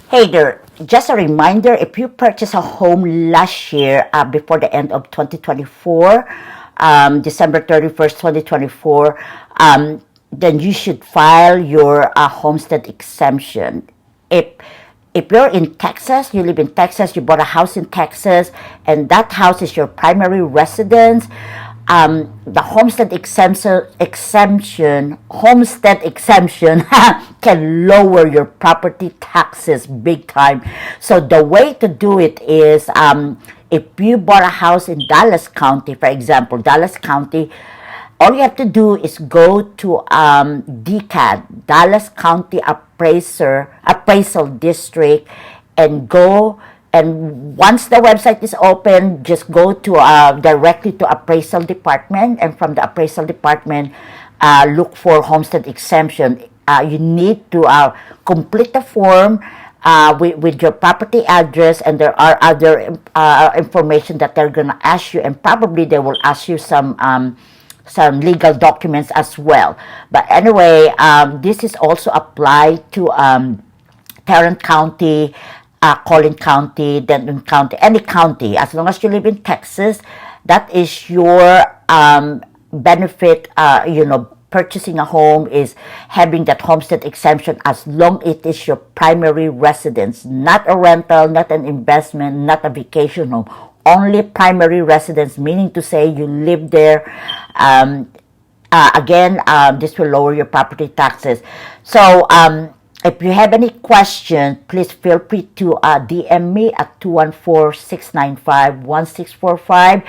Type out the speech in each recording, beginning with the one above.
Hey there, just a reminder, if you purchased a home last year before the end of 2024, December 31st, 2024, then you should file your homestead exemption. If if you're in Texas, you live in Texas, you bought a house in Texas, and that house is your primary residence, the homestead exemption can lower your property taxes big time. So the way to do it is, if you bought a house in Dallas County, for example, Dallas County, all you have to do is go to DCAD, Dallas County Appraisal District, and go. And once the website is open, just go to directly to appraisal department, and from the appraisal department, look for homestead exemption. You need to complete the form with your property address, and there are other information that they're gonna ask you, and probably they will ask you some legal documents as well. But anyway, this is also applied to Tarrant County, Collin County, Denton County, any county. As long as you live in Texas, that is your benefit. Purchasing a home is having that homestead exemption as long it is your primary residence, not a rental, not an investment, not a vacation home. Only primary residence, meaning to say you live there. This will lower your property taxes. So, if you have any questions, please feel free to DM me at 214-695-1645.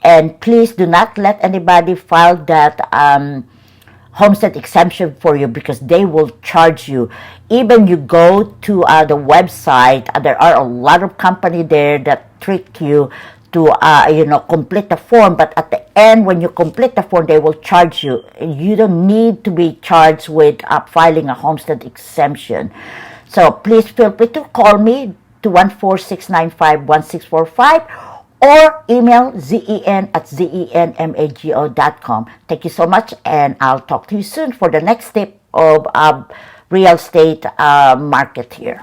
And please do not let anybody file that homestead exemption for you, because they will charge you. Even you go to the website, there are a lot of company there that trick you to complete the form, but at the end, when you complete the form, they will charge you. You don't need to be charged with filing a homestead exemption. So please feel free to call me 214-695-1645 or email zen@zenmago.com. Thank you so much, and I'll talk to you soon for the next step of real estate market here.